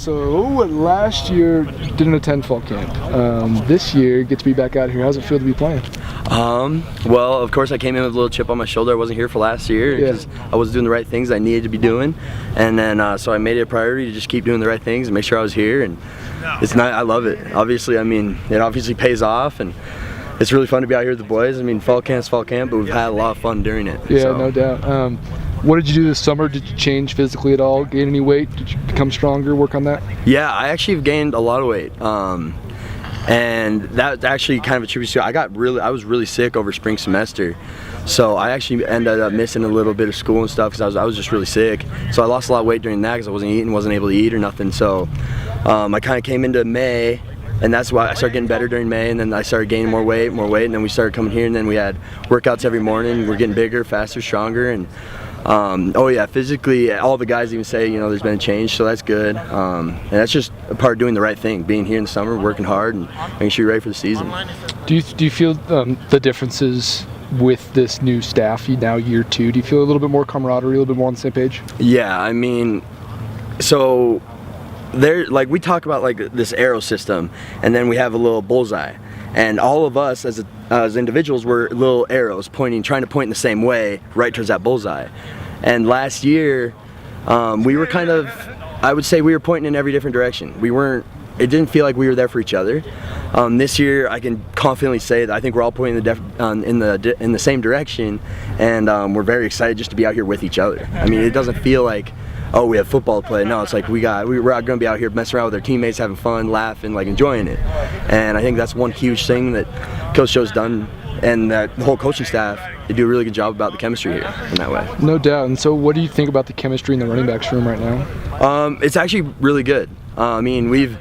So last year didn't attend fall camp. This year get to be back out here. How's it feel to be playing? Well, of course I came in with a little chip on my shoulder. I wasn't here for last year because I wasn't doing the right things I needed to be doing, and then so I made it a priority to just keep doing the right things and make sure I was here. And it's not. I love it. Obviously, I mean, it obviously pays off, and it's really fun to be out here with the boys. I mean, fall camp's fall camp, but we've had a lot of fun during it. Yeah, so. No doubt. What did you do this summer? Did you change physically at all? Gain any weight? Did you become stronger? Work on that? Yeah, I actually have gained a lot of weight, and that actually kind of attributes to I was really sick over spring semester, so I actually ended up missing a little bit of school and stuff because I was just really sick. So I lost a lot of weight during that because I wasn't able to eat or nothing. So I kind of came into May. And that's why I started getting better during May, and then I started gaining more weight, and then we started coming here, and then we had workouts every morning. We're getting bigger, faster, stronger, and oh yeah, physically, all the guys even say, there's been a change, so that's good. And that's just a part of doing the right thing, being here in the summer, working hard, and making sure you're ready for the season. Do you feel the differences with this new staff now year two? Do you feel a little bit more camaraderie, a little bit more on the same page? Yeah, I mean, so we talk about this arrow system, and then we have a little bullseye, and all of us as individuals were little arrows trying to point in the same way right towards that bullseye. And last year we were I would say we were pointing in every different direction. It didn't feel like we were there for each other. This year I can confidently say that I think we're all pointing in the same direction, and we're very excited just to be out here with each other. I mean, it doesn't feel like, oh, we have football to play. No, it's like we're going to be out here messing around with our teammates, having fun, laughing, enjoying it. And I think that's one huge thing that Coach Joe's done, and that the whole coaching staff, they do a really good job about the chemistry here in that way. No doubt. And so what do you think about the chemistry in the running backs room right now? It's actually really good. I mean, we've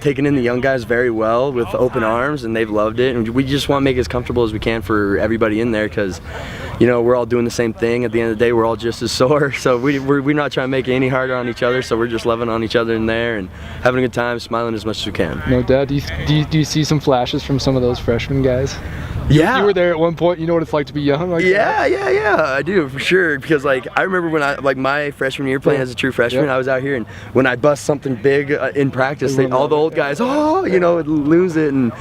taken in the young guys very well with open arms, and they've loved it. And we just want to make it as comfortable as we can for everybody in there, because we're all doing the same thing. At the end of the day, we're all just as sore. So we're not trying to make it any harder on each other. So we're just loving on each other in there and having a good time, smiling as much as we can. No doubt. Do you see some flashes from some of those freshman guys? Yeah. You were there at one point. You know what it's like to be young like that? Yeah, I do, for sure. Because I remember when my freshman year playing as a true freshman, I was out here, and when I bust something big in practice, all the old guys, lose it. And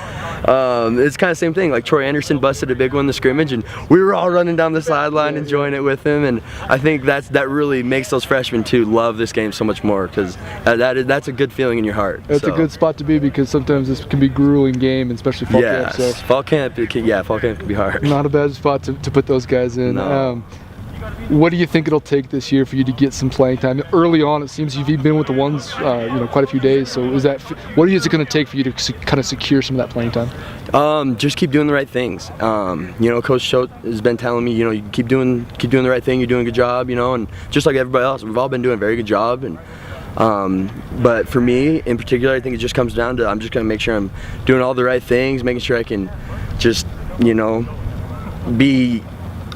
it's kind of the same thing. Like Troy Anderson busted a big one in the scrimmage, and we were all running down the sideline enjoying it with him. And I think that really makes those freshmen too love this game so much more, because that's a good feeling in your heart. It's a good spot to be, because sometimes this can be a grueling game, especially fall camp. So. Fall camp can be hard. Not a bad spot to put those guys in. No. What do you think it'll take this year for you to get some playing time? Early on, it seems you've been with the ones, quite a few days. So what is it going to take for you to kind of secure some of that playing time? Just keep doing the right things. Coach Schultz has been telling me, you keep doing the right thing. You're doing a good job, and just like everybody else, we've all been doing a very good job. And but for me in particular, I think it just comes down to I'm just going to make sure I'm doing all the right things, making sure I can just be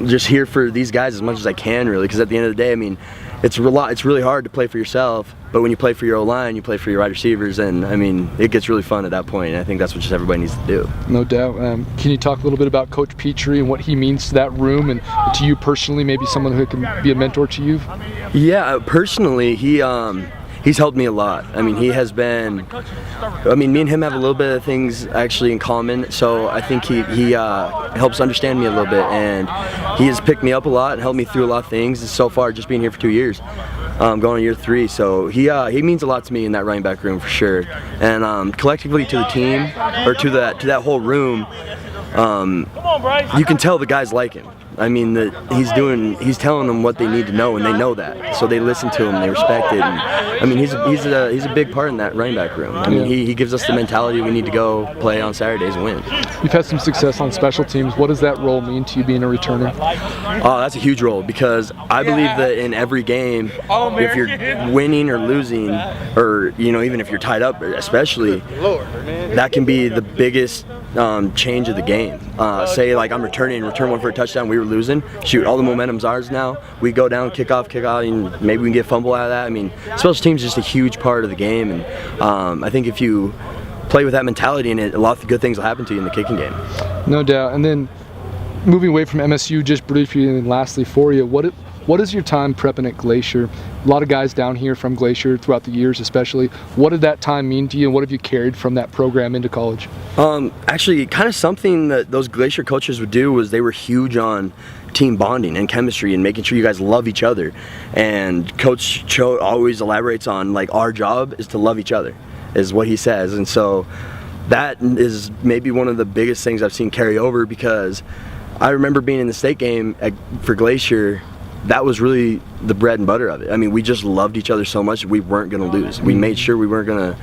just here for these guys as much as I can, really, because at the end of the day, I mean, it's really hard to play for yourself, but when you play for your O-line, you play for your wide receivers, and I mean, it gets really fun at that point, and I think that's what just everybody needs to do. No doubt. Can you talk a little bit about Coach Petrie and what he means to that room, and to you personally, maybe someone who can be a mentor to you? Yeah, personally, he's helped me a lot. I mean, me and him have a little bit of things actually in common, so I think he helps understand me a little bit, and he has picked me up a lot and helped me through a lot of things so far, just being here for 2 years, going on year 3. So he means a lot to me in that running back room for sure. And collectively to the team, or to that whole room, you can tell the guys like him. I mean, he's telling them what they need to know, and they know that. So they listen to him, they respect it. And, I mean, he's a big part in that running back room. I mean, he gives us the mentality we need to go play on Saturdays and win. You've had some success on special teams. What does that role mean to you, being a returner? Oh, that's a huge role, because I believe that in every game, if you're winning or losing, or even if you're tied up, especially, that can be the biggest change of the game. Say I'm return one for a touchdown, we were losing, shoot, all the momentum's ours now, we go down, kick out, and maybe we can get a fumble out of that. I mean, special teams is just a huge part of the game, and I think if you play with that mentality in it, a lot of good things will happen to you in the kicking game. No doubt. And then moving away from MSU just briefly, and then lastly for you, what What is your time prepping at Glacier? A lot of guys down here from Glacier throughout the years especially. What did that time mean to you, and what have you carried from that program into college? Actually, kind of something that those Glacier coaches would do was they were huge on team bonding and chemistry and making sure you guys love each other. And Coach Cho always elaborates on, like, our job is to love each other, is what he says. And so that is maybe one of the biggest things I've seen carry over, because I remember being in the state game for Glacier. That was really the bread and butter of it. I mean, we just loved each other so much we weren't going to lose. We made sure we weren't going to,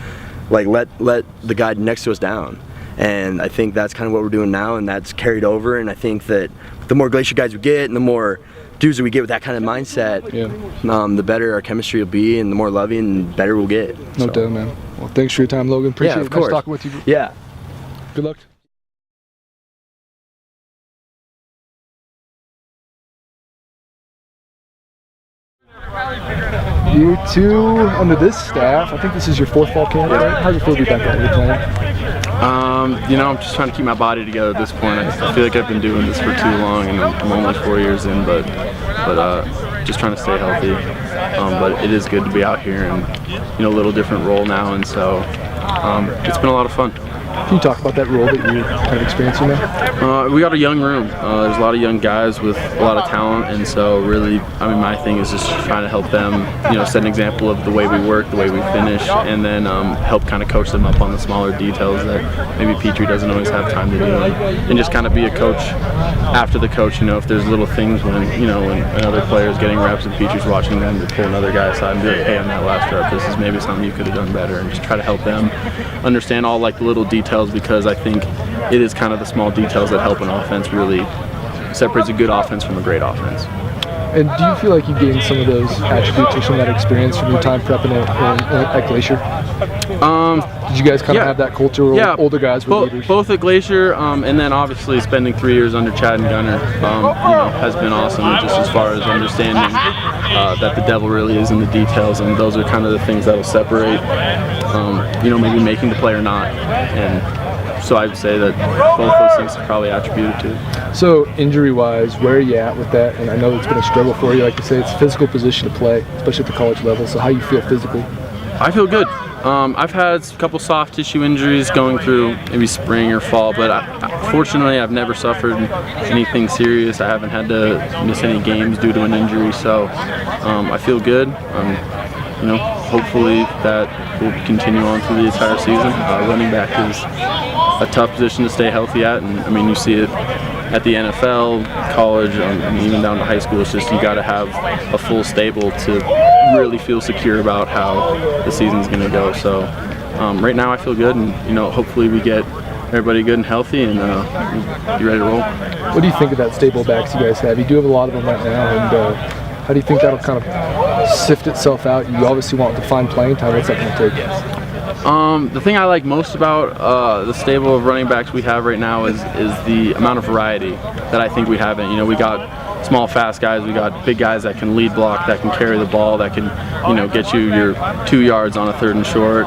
like, let the guy next to us down. And I think that's kind of what we're doing now, and that's carried over. And I think that the more Glacier guys we get and the more dudes that we get with that kind of mindset, the better our chemistry will be, and the more loving, better we'll get. No doubt, man. Well, thanks for your time, Logan. Appreciate it. Of course. Nice talking with you. Yeah. Good luck. Year 2 under this staff. I think this is your 4th fall camp, right? How's it feel to be back out here playing? You know, I'm just trying to keep my body together at this point. I feel like I've been doing this for too long, and I'm only 4 years in, but just trying to stay healthy. But it is good to be out here, and, you know, a little different role now, and so it's been a lot of fun. Can you talk about that role that you're kind of experiencing now? We got a young room. There's a lot of young guys with a lot of talent, and so really, I mean, my thing is just trying to help them, you know, set an example of the way we work, the way we finish, and then help kind of coach them up on the smaller details that maybe Petrie doesn't always have time to do, and just kind of be a coach after the coach. You know, if there's little things when, you know, when another player is getting reps and Petrie's watching them, to pull another guy aside and be like, hey, on that last rep, this is maybe something you could have done better, and just try to help them understand all, like, the little details, because I think it is kind of the small details that help an offense really separates a good offense from a great offense. And do you feel like you gained some of those attributes or some of that experience from your time prepping at Glacier? Did you guys kind of have that culture where older guys were leaders? Both at Glacier, and then obviously spending 3 years under Chad and Gunner, you know, has been awesome, just as far as understanding that the devil really is in the details, and those are kind of the things that will separate, you know, maybe making the play or not. And so I would say that both those things are probably attributed to it. So injury-wise, where are you at with that? And I know it's been a struggle for you. Like you say, it's a physical position to play, especially at the college level. So how you feel physically? I feel good. I've had a couple soft tissue injuries going through maybe spring or fall, but fortunately I've never suffered anything serious. I haven't had to miss any games due to an injury, so I feel good. You know, hopefully that will continue on through the entire season. Running back is a tough position to stay healthy at, and I mean, you see it at the NFL, college, I mean, even down to high school. It's just you got to have a full stable to really feel secure about how the season's going to go. So right now I feel good, and, you know, hopefully we get everybody good and healthy and be ready to roll. What do you think of that stable backs you guys have? You do have a lot of them right now, and how do you think that'll kind of sift itself out? You obviously want to find playing time. What's that going to take? The thing I like most about the stable of running backs we have right now is the amount of variety that I think we have. You know, we got small, fast guys. We got big guys that can lead block, that can carry the ball, that can, you know, get you your 2 yards on a 3rd and short.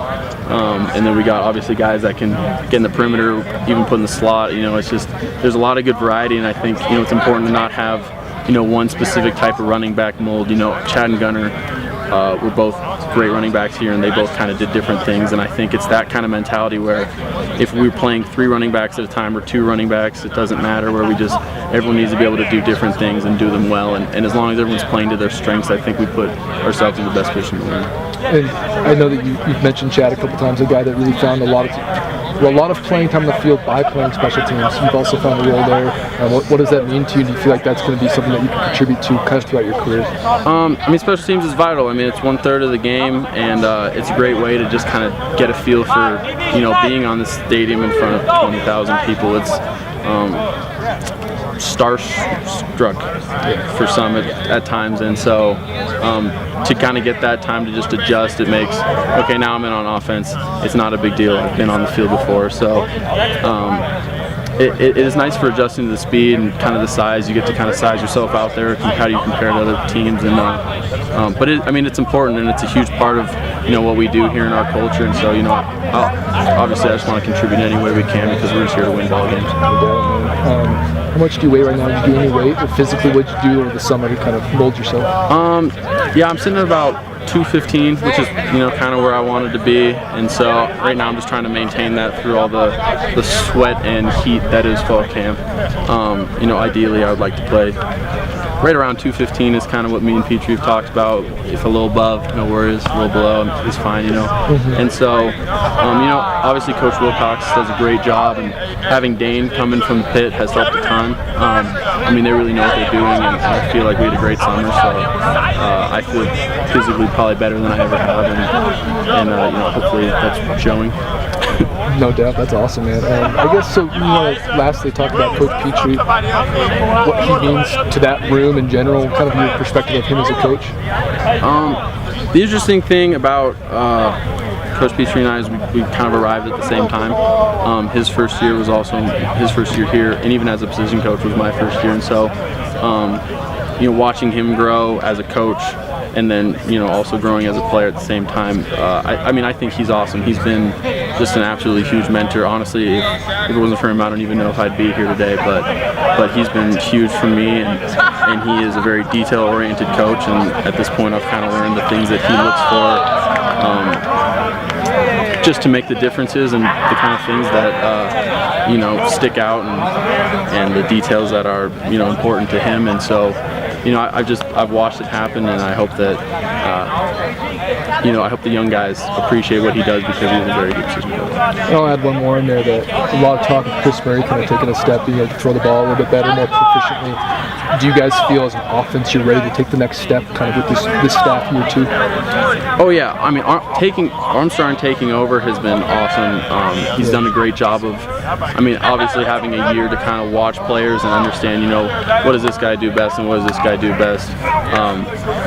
And then we got obviously guys that can get in the perimeter, even put in the slot. You know, it's just there's a lot of good variety, and I think, you know, it's important to not have, you know, one specific type of running back mold. You know, Chad and Gunner were both great running backs here, and they both kind of did different things, and I think it's that kind of mentality where if we're playing 3 running backs at a time or 2 running backs, it doesn't matter, where everyone needs to be able to do different things and do them well, and as long as everyone's playing to their strengths, I think we put ourselves in the best position to win. And I know that you've mentioned Chad a couple times, a guy that really found a lot of playing time in the field by playing special teams. You've also found a role there. What does that mean to you? Do you feel like that's going to be something that you can contribute to kind of throughout your career? I mean, special teams is vital. I mean, it's 1/3 of the game, and it's a great way to just kind of get a feel for, you know, being on the stadium in front of 20,000 people. It's starstruck for some at times, and so to kind of get that time to just adjust, it makes, okay, now I'm in on offense, it's not a big deal, I've been on the field before, so it is nice for adjusting to the speed and kind of the size. You get to kind of size yourself out there. How do you compare to other teams? And but it's important, and it's a huge part of what we do here in our culture. And so obviously I just want to contribute in any way we can because we're just here to win ball games. How much do you weigh right now? Did you do any weight, or physically what did you do over the summer to kind of mold yourself? Yeah, I'm sitting at about 215, which is kind of where I wanted to be, and so right now I'm just trying to maintain that through all the sweat and heat that is fall camp. Ideally I would like to play right around 215 is kind of what me and Petrie have talked about. If a little above, no worries. A little below is fine, And so, obviously Coach Wilcox does a great job, and having Dane come in from the pit has helped a ton. They really know what they're doing, and I feel like we had a great summer. So I feel physically probably better than I ever have, and hopefully that's showing. No doubt, that's awesome, man. I guess so. We want to lastly talk about Coach Petrie, what he means to that room in general, kind of your perspective of him as a coach. The interesting thing about Coach Petrie and I is we kind of arrived at the same time. His first year was also his first year here, and even as a position coach was my first year. And so, watching him grow as a coach, and then also growing as a player at the same time. I think he's awesome. He's been just an absolutely huge mentor. Honestly, if it wasn't for him, I don't even know if I'd be here today. But he's been huge for me, and he is a very detail-oriented coach. And at this point, I've kind of learned the things that he looks for, just to make the differences and the kind of things that stick out, and the details that are important to him. And so, I've watched it happen, and I hope that I hope the young guys appreciate what he does because he's a very good position coach. I'll add one more in there. That a lot of talk of Chris Murray kind of taking a step, being able to throw the ball a little bit better, more proficiently. Do you guys feel as an offense you're ready to take the next step, kind of with this staff year too? Oh yeah, Armstrong taking over has been awesome. He's done a great job of, obviously having a year to kind of watch players and understand, what does this guy do best and what does this guy do best.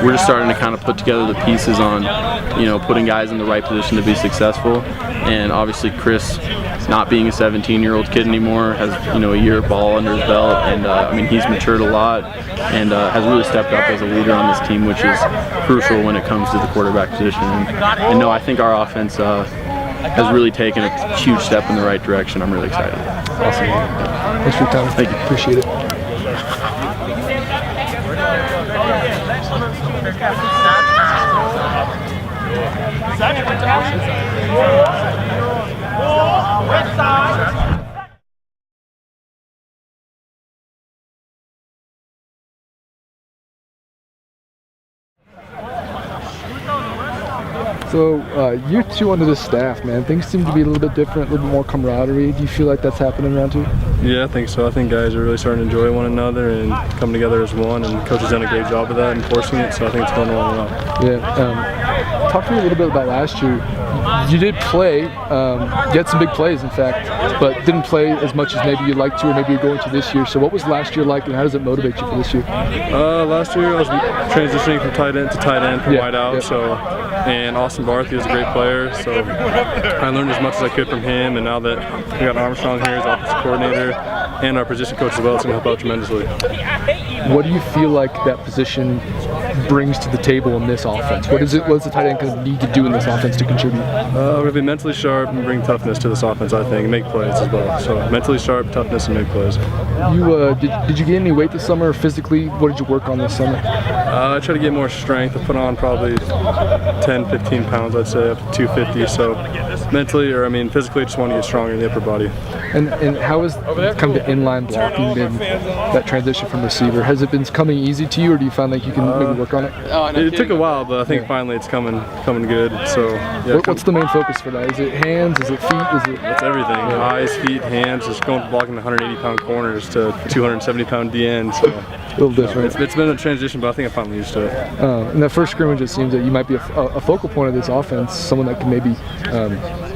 We're just starting to kind of put together the pieces on, putting guys in the right position to be successful. And obviously Chris, not being a 17-year-old kid anymore, has a year of ball under his belt, and he's matured a lot and has really stepped up as a leader on this team, which is crucial when it comes to the quarterback position. And no, I think our offense has really taken a huge step in the right direction. I'm really excited. Awesome. Thanks for your time. Thank you. Appreciate it. So, year two under this staff, man, things seem to be a little bit different, a little bit more camaraderie. Do you feel like that's happening around two? Yeah, I think so. I think guys are really starting to enjoy one another and come together as one, and Coach has done a great job of that, enforcing it, so I think it's going along well. Yeah. Talk to me a little bit about last year. You did play, you had some big plays, in fact, but didn't play as much as maybe you'd like to, or maybe you're going to this year. So what was last year like, and how does it motivate you for this year? Last year I was transitioning from tight end to tight end from wide out, and Austin Barthy was a great player, so I learned as much as I could from him, and now that we got Armstrong here as offensive coordinator and our position coach as well, it's going to help out tremendously. What do you feel like that position brings to the table in this offense? What does the tight end kind of need to do in this offense to contribute? We're going to be mentally sharp and bring toughness to this offense, I think, and make plays as well. So mentally sharp, toughness, and make plays. You did you gain any weight this summer, or physically? What did you work on this summer? I try to get more strength. I put on probably 10, 15 pounds, I'd say, up to 250. So mentally, physically, I just want to get stronger in the upper body. And how has kind of the inline blocking been, that transition from receiver? Has it been coming easy to you, or do you find like you can maybe work on it? It took a while, but I think finally it's coming good. So yeah, what's the main focus for that? Is it hands? Is it feet? It's everything. Eyes, feet, hands. Just going from blocking 180-pound corners to 270-pound DN. So a little different. It's been a transition, but I think I'm finally used to it. In that first scrimmage, it seems that you might be a focal point of this offense, someone that can maybe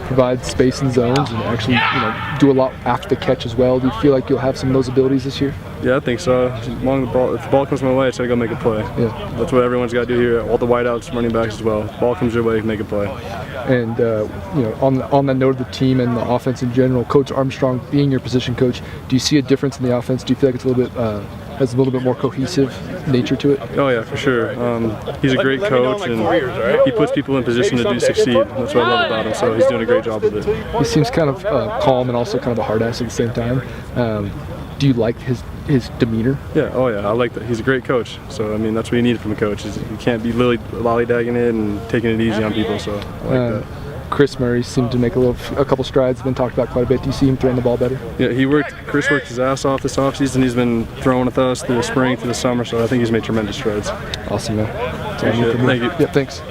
provide space and zones and actually do a lot after the catch as well. Do you feel like you'll have some of those abilities this year? Yeah, I think so. As long as if the ball comes my way, I try to go make a play. Yeah. That's what everyone's got to do here. All the wideouts, running backs as well. If the ball comes your way, make a play. And on that note of the team and the offense in general, Coach Armstrong being your position coach, do you see a difference in the offense? Do you feel like it's a little bit has a little bit more cohesive nature to it? Oh yeah, for sure. He's a great coach, and he puts people in position to succeed. That's what I love about him. So he's doing a great job with it. He seems kind of calm and also kind of a hard ass at the same time. Do you like his demeanor? Yeah. Oh yeah, I like that. He's a great coach. So I mean, that's what you need from a coach. Is you can't be lollygagging it and taking it easy on people. So I like that. Chris Murray seemed to make a couple strides. Been talked about quite a bit. Do you see him throwing the ball better? Yeah, Chris worked his ass off this offseason. He's been throwing with us through the spring, through the summer. So I think he's made tremendous strides. Awesome, man. Thank you. Yeah, thanks.